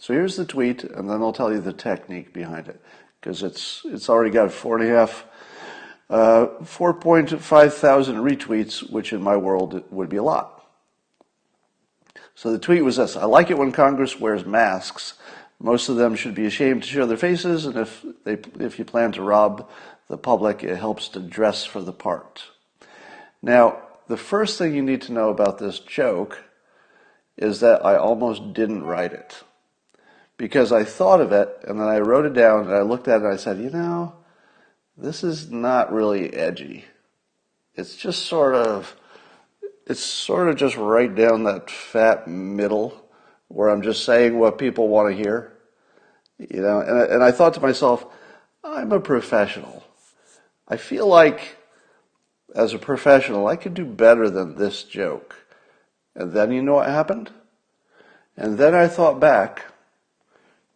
So here's the tweet, and then I'll tell you the technique behind it, because it's already got 4.5 thousand retweets, which in my world would be a lot. So the tweet was this: I like it when Congress wears masks. Most of them should be ashamed to show their faces, and if you plan to rob the public, it helps to dress for the part. Now, the first thing you need to know about this joke is that I almost didn't write it, because I thought of it, and then I wrote it down, and I looked at it, and I said, this is not really edgy. It's sort of just right down that fat middle where I'm just saying what people want to hear, and I thought to myself, I'm a professional. I feel like as a professional, I could do better than this joke. And then you know what happened? And then I thought back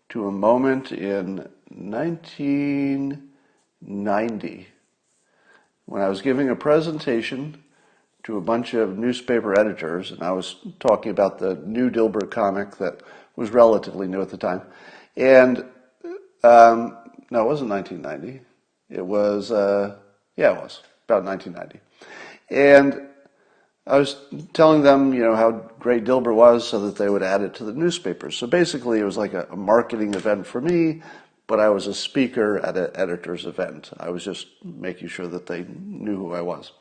to a moment in 1990 when I was giving a presentation to a bunch of newspaper editors, and I was talking about the new Dilbert comic that was relatively new at the time. And, no, it wasn't 1990. It was, it was about 1990. And I was telling them, how great Dilbert was so that they would add it to the newspapers. So basically it was like a marketing event for me, but I was a speaker at an editor's event. I was just making sure that they knew who I was.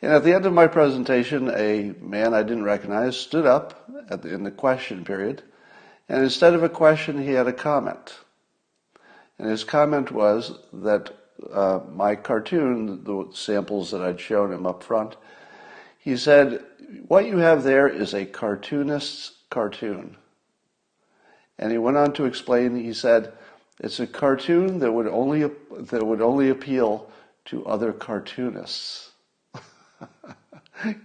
And at the end of my presentation, a man I didn't recognize stood up in the question period, and instead of a question, he had a comment. And his comment was that my cartoon, the samples that I'd shown him up front, he said, what you have there is a cartoonist's cartoon. And he went on to explain, he said, it's a cartoon that would only appeal to other cartoonists.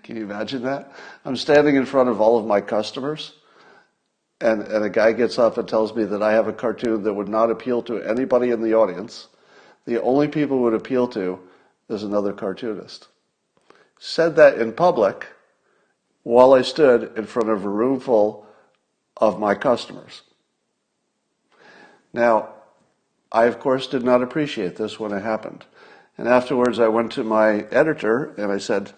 Can you imagine that? I'm standing in front of all of my customers, and a guy gets up and tells me that I have a cartoon that would not appeal to anybody in the audience. The only people it would appeal to is another cartoonist. Said that in public while I stood in front of a room full of my customers. Now, I, of course, did not appreciate this when it happened. And afterwards, I went to my editor, and I said,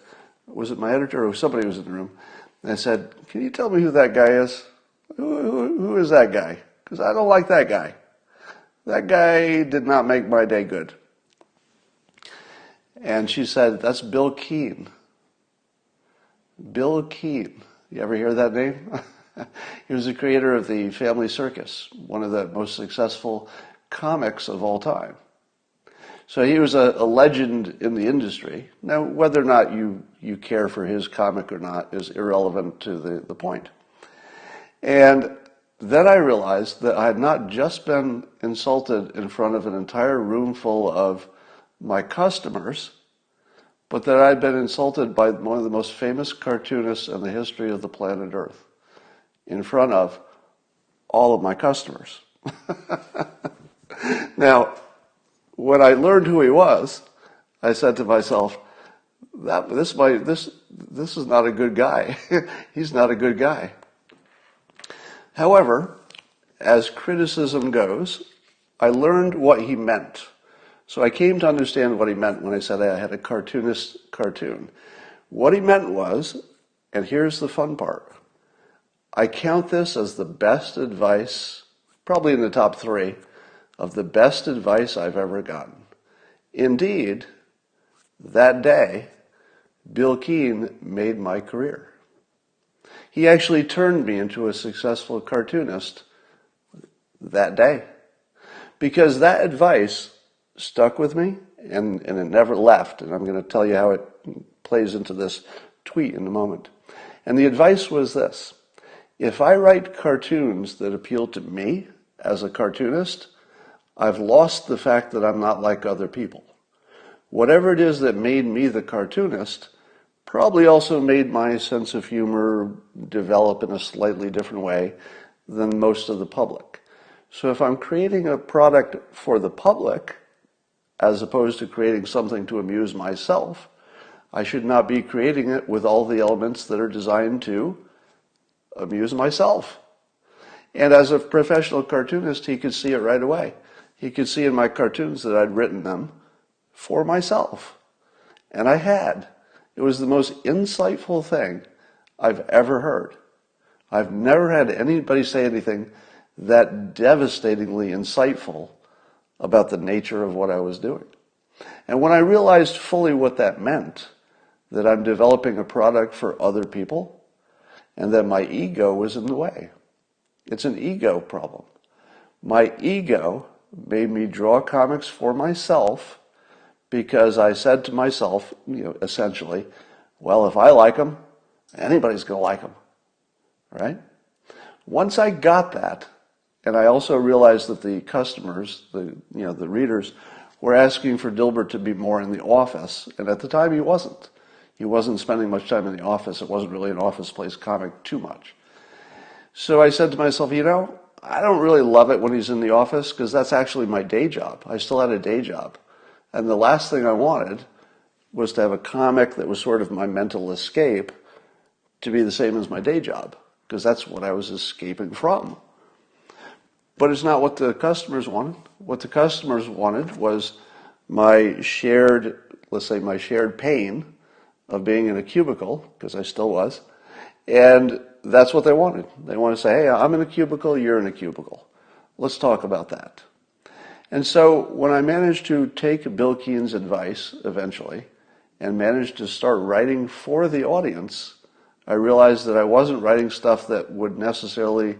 was it my editor or somebody was in the room? And I said, can you tell me who that guy is? Who is that guy? Because I don't like that guy. That guy did not make my day good. And she said, that's Bill Keane. Bill Keane. You ever hear that name? He was the creator of the Family Circus, one of the most successful comics of all time. So he was a legend in the industry. Now, whether or not you care for his comic or not is irrelevant to the point. And then I realized that I had not just been insulted in front of an entire room full of my customers, but that I'd been insulted by one of the most famous cartoonists in the history of the planet Earth in front of all of my customers. Now, when I learned who he was, I said to myself, this is not a good guy. He's not a good guy. However, as criticism goes, I learned what he meant. So I came to understand what he meant when I said I had a cartoonist cartoon. What he meant was, and here's the fun part, I count this as the best advice, probably in the top 3, of the best advice I've ever gotten. Indeed, that day, Bill Keane made my career. He actually turned me into a successful cartoonist that day. Because that advice stuck with me, and it never left. And I'm going to tell you how it plays into this tweet in a moment. And the advice was this: if I write cartoons that appeal to me as a cartoonist, I've lost the fact that I'm not like other people. Whatever it is that made me the cartoonist probably also made my sense of humor develop in a slightly different way than most of the public. So if I'm creating a product for the public, as opposed to creating something to amuse myself, I should not be creating it with all the elements that are designed to amuse myself. And as a professional cartoonist, he could see it right away. He could see in my cartoons that I'd written them for myself. And I had. It was the most insightful thing I've ever heard. I've never had anybody say anything that devastatingly insightful about the nature of what I was doing. And when I realized fully what that meant, that I'm developing a product for other people, and that my ego was in the way. It's an ego problem. My ego made me draw comics for myself because I said to myself, essentially, well, if I like them, anybody's going to like them, right? Once I got that, and I also realized that the customers, the readers, were asking for Dilbert to be more in the office, and at the time he wasn't. He wasn't spending much time in the office. It wasn't really an office place comic too much. So I said to myself, I don't really love it when he's in the office because that's actually my day job. I still had a day job. And the last thing I wanted was to have a comic that was sort of my mental escape to be the same as my day job, because that's what I was escaping from. But it's not what the customers wanted. What the customers wanted was my shared pain of being in a cubicle, because I still was, and that's what they wanted. They want to say, hey, I'm in a cubicle, you're in a cubicle. Let's talk about that. And so when I managed to take Bill Keane's advice eventually and managed to start writing for the audience, I realized that I wasn't writing stuff that would necessarily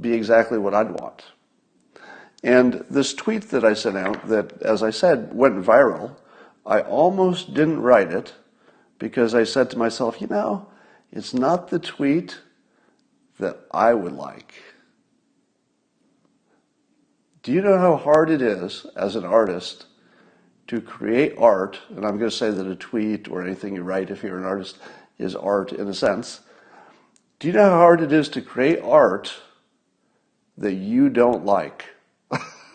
be exactly what I'd want. And this tweet that I sent out that, as I said, went viral, I almost didn't write it because I said to myself, it's not the tweet that I would like. Do you know how hard it is as an artist to create art? And I'm going to say that a tweet or anything you write, if you're an artist, is art in a sense. Do you know how hard it is to create art that you don't like?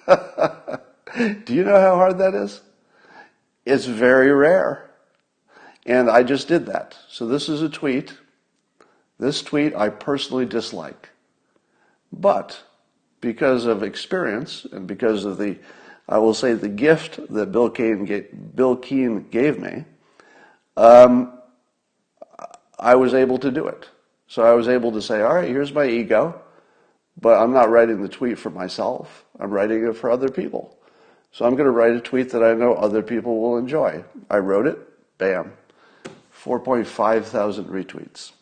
Do you know how hard that is? It's very rare. And I just did that. So this is a tweet. This tweet I personally dislike. But because of experience and because of the gift that Bill Keane gave me, I was able to do it. So I was able to say, all right, here's my ego, but I'm not writing the tweet for myself. I'm writing it for other people. So I'm going to write a tweet that I know other people will enjoy. I wrote it, bam, 4.5 thousand retweets.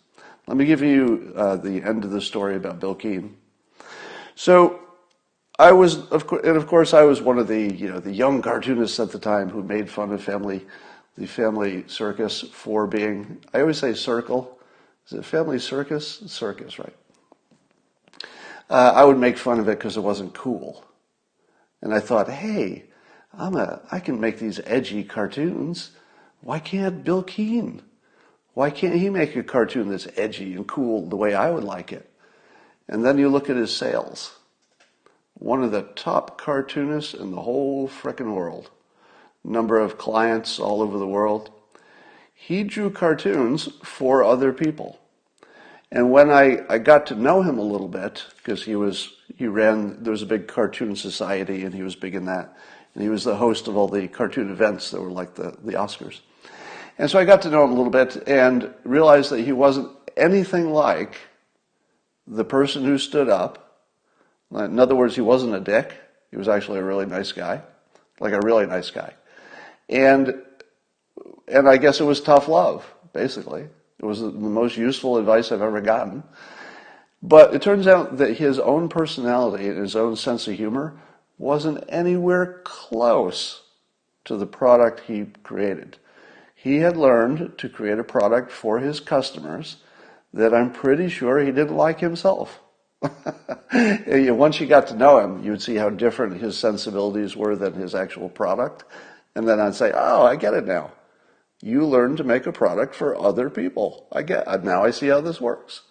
Let me give you the end of the story about Bill Keane. So I was, of course, I was one of the young cartoonists at the time who made fun of the family circus for being, I always say circle. Is it family circus? Circus, right? I would make fun of it because it wasn't cool. And I thought, hey, I can make these edgy cartoons. Why can't Bill Keane? Why can't he make a cartoon that's edgy and cool the way I would like it? And then you look at his sales. One of the top cartoonists in the whole frickin' world. Number of clients all over the world. He drew cartoons for other people. And when I got to know him a little bit, because there was a big cartoon society and he was big in that. And he was the host of all the cartoon events that were like the Oscars. And so I got to know him a little bit and realized that he wasn't anything like the person who stood up. In other words, he wasn't a dick. He was actually a really nice guy, like a really nice guy. And I guess it was tough love, basically. It was the most useful advice I've ever gotten. But it turns out that his own personality and his own sense of humor wasn't anywhere close to the product he created. He had learned to create a product for his customers that I'm pretty sure he didn't like himself. Once you got to know him, you would see how different his sensibilities were than his actual product. And then I'd say, oh, I get it now. You learned to make a product for other people. Now I see how this works.